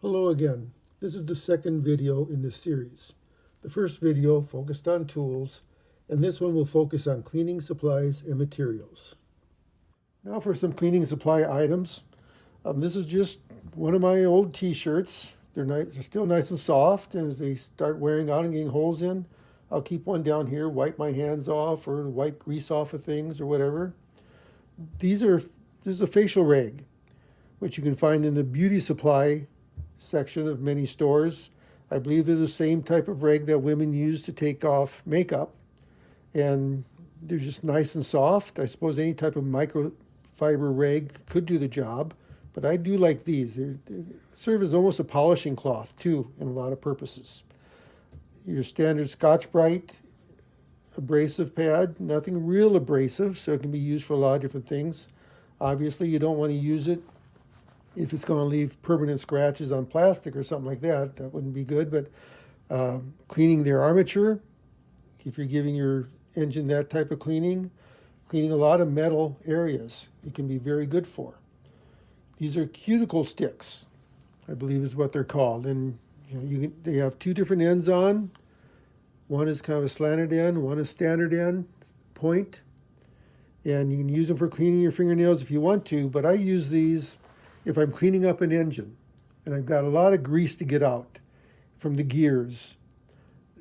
Hello again. This is the second video in this series. The first video focused on tools, and this one will focus on cleaning supplies and materials. Now for some cleaning supply items. This is just one of my old t-shirts. They're nice, they're still nice and soft, and as they start wearing out and getting holes in, I'll keep one down here, wipe my hands off or wipe grease off of things or whatever. This is a facial rag, which you can find in the beauty supply section of many stores. I believe they're the same type of rag that women use to take off makeup, and they're just nice and soft. I suppose any type of microfiber rag could do the job, but I do like these. They serve as almost a polishing cloth too in a lot of purposes. Your standard Scotch-Brite abrasive pad, nothing real abrasive, so it can be used for a lot of different things. Obviously, you don't want to use it if it's going to leave permanent scratches on plastic or something like that. That wouldn't be good. But cleaning their armature, if you're giving your engine that type of cleaning a lot of metal areas, it can be very good for. These are cuticle sticks, I believe is what they're called. And they have two different ends on. One is kind of a slanted end, one is standard end, point. And you can use them for cleaning your fingernails if you want to, but I use these if I'm cleaning up an engine and I've got a lot of grease to get out from the gears.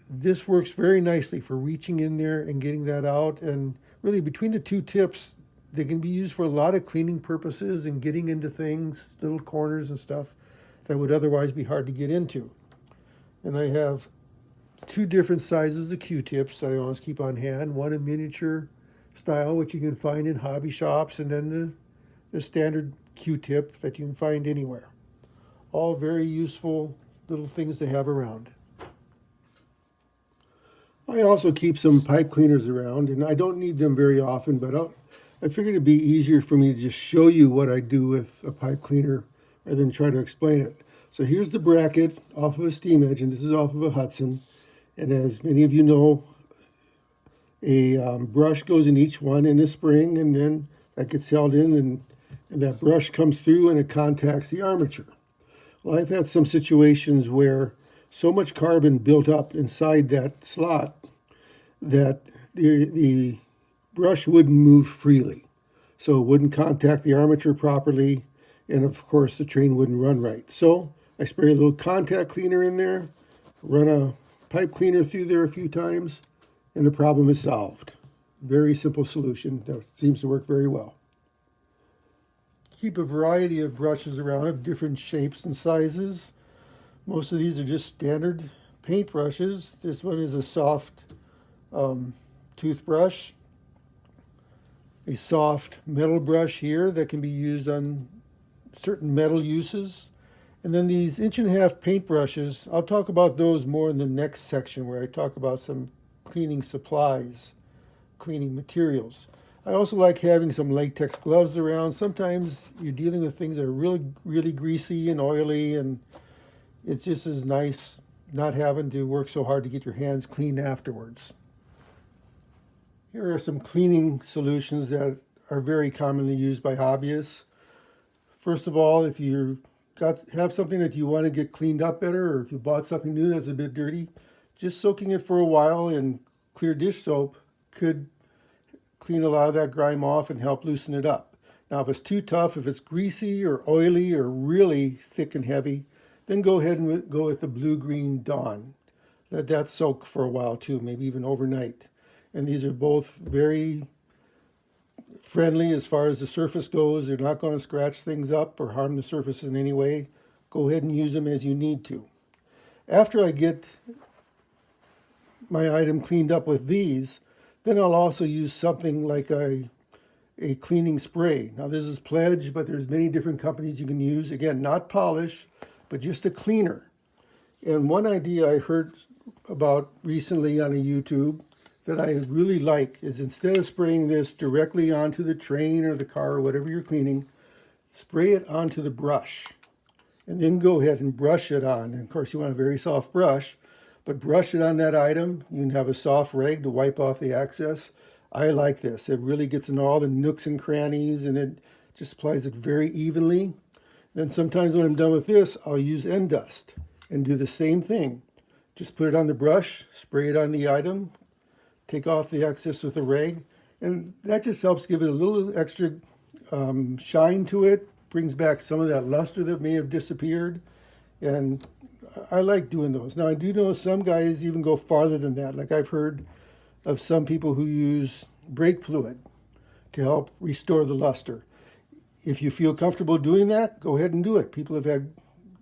This works very nicely for reaching in there and getting that out. And really between the two tips, they can be used for a lot of cleaning purposes and getting into things, little corners and stuff that would otherwise be hard to get into. And I have two different sizes of Q-tips that I always keep on hand. One a miniature style, which you can find in hobby shops, and then the standard Q-tip that you can find anywhere. All very useful little things to have around. I also keep some pipe cleaners around, and I don't need them very often, but I figured it'd be easier for me to just show you what I do with a pipe cleaner rather than try to explain it. So here's the bracket off of a steam engine. This is off of a Hudson. And as many of you know, a brush goes in each one in a spring, and then that gets held in, and that brush comes through and it contacts the armature. Well, I've had some situations where so much carbon built up inside that slot that the brush wouldn't move freely. So it wouldn't contact the armature properly, and of course the train wouldn't run right. So I spray a little contact cleaner in there, run a pipe cleaner through there a few times, and the problem is solved. Very simple solution that seems to work very well. Keep a variety of brushes around of different shapes and sizes. Most of these are just standard paint brushes. This one is a soft toothbrush, a soft metal brush here that can be used on certain metal uses. And then these 1.5-inch paint brushes, I'll talk about those more in the next section where I talk about some cleaning supplies, cleaning materials. I also like having some latex gloves around. Sometimes you're dealing with things that are really, really greasy and oily, and it's just as nice not having to work so hard to get your hands clean afterwards. Here are some cleaning solutions that are very commonly used by hobbyists. First of all, if you have something that you want to get cleaned up better, or if you bought something new that's a bit dirty, just soaking it for a while in clear dish soap could clean a lot of that grime off and help loosen it up. Now, if it's too tough, if it's greasy or oily or really thick and heavy, then go ahead and go with the blue-green Dawn. Let that soak for a while too, maybe even overnight. And these are both very friendly as far as the surface goes. They're not going to scratch things up or harm the surface in any way. Go ahead and use them as you need to. After I get my item cleaned up with these, then I'll also use something like a cleaning spray. Now this is Pledge, but there's many different companies you can use. Again, not polish, but just a cleaner. And one idea I heard about recently on a YouTube that I really like is, instead of spraying this directly onto the train or the car or whatever you're cleaning, spray it onto the brush. And then go ahead and brush it on. And of course you want a very soft brush, but brush it on that item. You can have a soft rag to wipe off the excess. I like this. It really gets in all the nooks and crannies, and it just applies it very evenly. Then sometimes when I'm done with this, I'll use end dust and do the same thing. Just put it on the brush, spray it on the item, take off the excess with a rag, and that just helps give it a little extra shine to it, brings back some of that luster that may have disappeared, and I like doing those. Now I do know some guys even go farther than that. Like I've heard of some people who use brake fluid to help restore the luster. If you feel comfortable doing that, go ahead and do it. People have had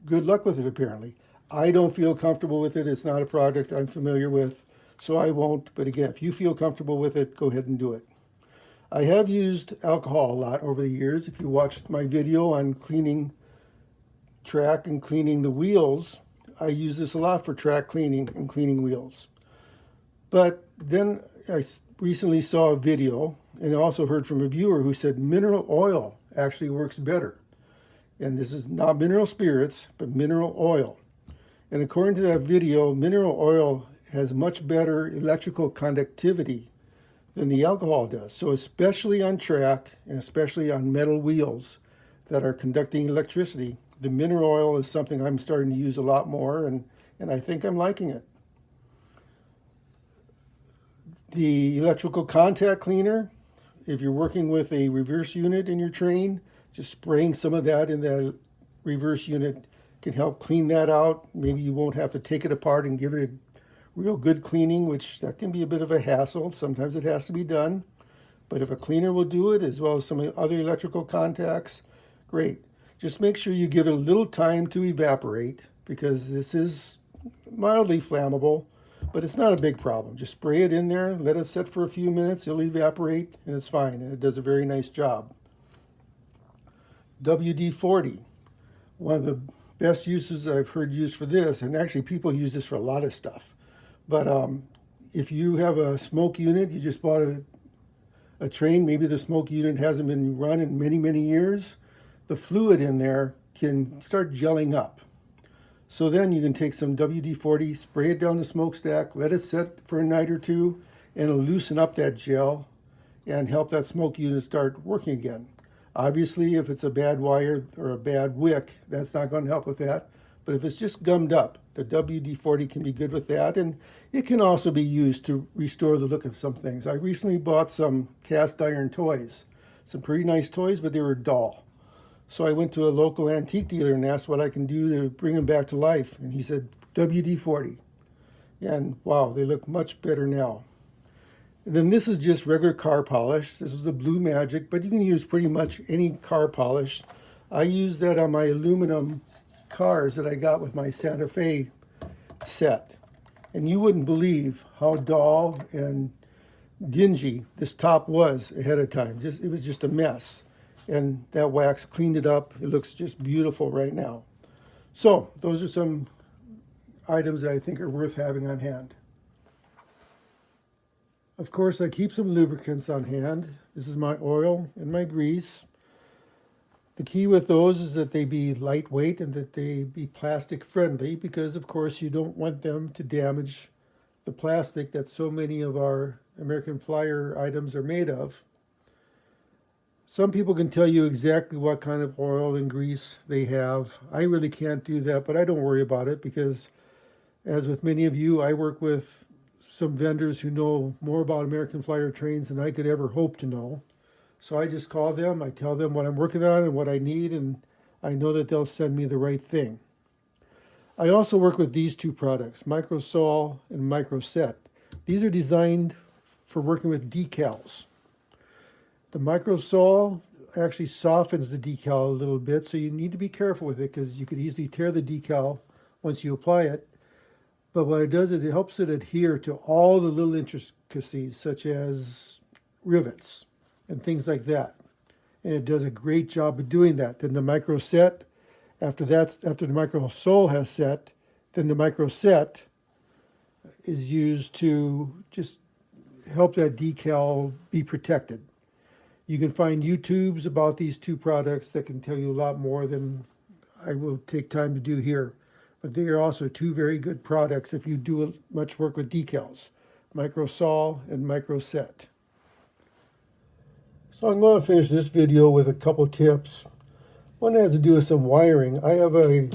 good luck with it apparently. I don't feel comfortable with it. It's not a product I'm familiar with, so I won't. But again, if you feel comfortable with it, go ahead and do it. I have used alcohol a lot over the years. If you watched my video on cleaning track and cleaning the wheels, I use this a lot for track cleaning and cleaning wheels. But then I recently saw a video and also heard from a viewer who said mineral oil actually works better. And this is not mineral spirits, but mineral oil. And according to that video, mineral oil has much better electrical conductivity than the alcohol does. So especially on track and especially on metal wheels that are conducting electricity, the mineral oil is something I'm starting to use a lot more, and I think I'm liking it. The electrical contact cleaner, if you're working with a reverse unit in your train, just spraying some of that in that reverse unit can help clean that out. Maybe you won't have to take it apart and give it a real good cleaning, which that can be a bit of a hassle. Sometimes it has to be done. But if a cleaner will do it, as well as some other electrical contacts, great. Just make sure you give it a little time to evaporate, because this is mildly flammable, but it's not a big problem. Just spray it in there, let it sit for a few minutes, it'll evaporate, and it's fine, and it does a very nice job. WD-40, one of the best uses I've heard used for this, and actually people use this for a lot of stuff. But if you have a smoke unit, you just bought a train, maybe the smoke unit hasn't been run in many, many years, the fluid in there can start gelling up. So then you can take some WD-40, spray it down the smokestack, let it sit for a night or two, and it'll loosen up that gel and help that smoke unit start working again. Obviously, if it's a bad wire or a bad wick, that's not going to help with that. But if it's just gummed up, the WD-40 can be good with that. And it can also be used to restore the look of some things. I recently bought some cast iron toys, some pretty nice toys, but they were dull. So I went to a local antique dealer and asked what I can do to bring them back to life. And he said, WD-40. And wow, they look much better now. And then this is just regular car polish. This is a Blue Magic, but you can use pretty much any car polish. I use that on my aluminum cars that I got with my Santa Fe set. And you wouldn't believe how dull and dingy this top was ahead of time. It was just a mess. And that wax cleaned it up. It looks just beautiful right now. So those are some items that I think are worth having on hand. Of course, I keep some lubricants on hand. This is my oil and my grease. The key with those is that they be lightweight and that they be plastic friendly, because of course you don't want them to damage the plastic that so many of our American Flyer items are made of. Some people can tell you exactly what kind of oil and grease they have. I really can't do that, but I don't worry about it, because as with many of you, I work with some vendors who know more about American Flyer trains than I could ever hope to know. So I just call them, I tell them what I'm working on and what I need, and I know that they'll send me the right thing. I also work with these two products, Microsol and Microset. These are designed for working with decals. The Microsol actually softens the decal a little bit, so you need to be careful with it, because you could easily tear the decal once you apply it. But what it does is it helps it adhere to all the little intricacies, such as rivets and things like that. And it does a great job of doing that. Then the Microset, after the Microsol has set, then the Microset is used to just help that decal be protected. You can find YouTubes about these two products that can tell you a lot more than I will take time to do here. But they are also two very good products if you do much work with decals, Microsol and Microset. So I'm going to finish this video with a couple tips. One has to do with some wiring. I have a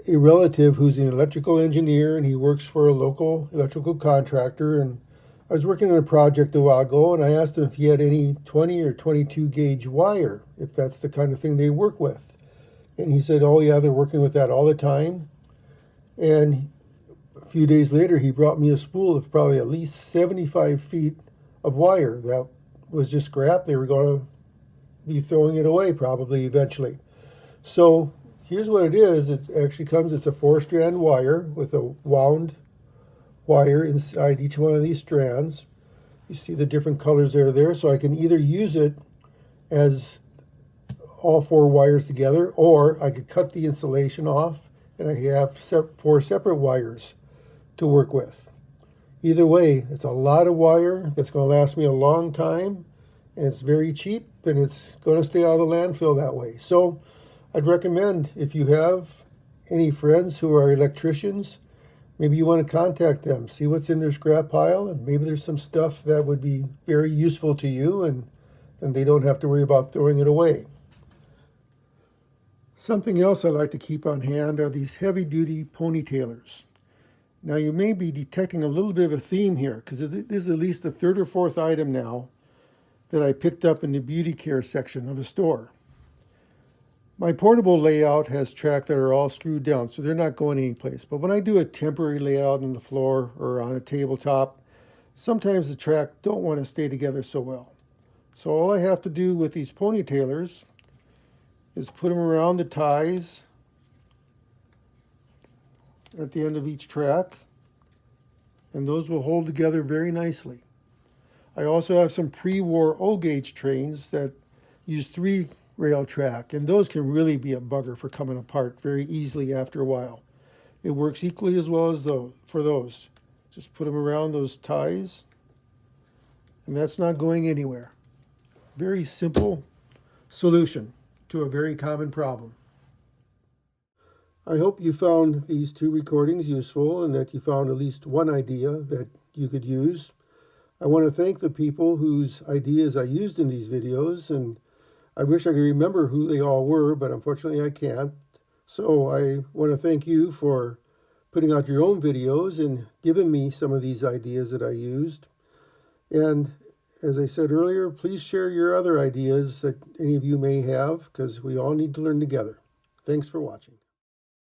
relative who's an electrical engineer, and he works for a local electrical contractor. And I was working on a project a while ago, and I asked him if he had any 20 or 22 gauge wire, if that's the kind of thing they work with. And he said, oh yeah, they're working with that all the time. And a few days later, he brought me a spool of probably at least 75 feet of wire that was just scrap. They were going to be throwing it away probably eventually. So here's what it is. It actually comes, it's a 4-strand wire with a wound wire inside each one of these strands. You see the different colors that are there, so I can either use it as all 4 wires together, or I could cut the insulation off and I have 4 separate wires to work with. Either way, it's a lot of wire that's going to last me a long time, and it's very cheap, and it's going to stay out of the landfill that way. So I'd recommend, if you have any friends who are electricians, maybe you want to contact them, see what's in their scrap pile, and maybe there's some stuff that would be very useful to you, and they don't have to worry about throwing it away. Something else I like to keep on hand are these heavy-duty Ponytailers. Now you may be detecting a little bit of a theme here, because this is at least the 3rd or 4th item now that I picked up in the beauty care section of a store. My portable layout has track that are all screwed down, so they're not going anyplace. But when I do a temporary layout on the floor or on a tabletop, sometimes the track don't want to stay together so well. So all I have to do with these Ponytailers is put them around the ties at the end of each track, and those will hold together very nicely. I also have some pre-war O-gauge trains that use 3-rail track, and those can really be a bugger for coming apart very easily after a while. It works equally as well as for those. Just put them around those ties, and that's not going anywhere. Very simple solution to a very common problem. I hope you found these 2 recordings useful, and that you found at least one idea that you could use. I want to thank the people whose ideas I used in these videos, and I wish I could remember who they all were, but unfortunately I can't. So I want to thank you for putting out your own videos and giving me some of these ideas that I used. And as I said earlier, please share your other ideas that any of you may have, because we all need to learn together. Thanks for watching.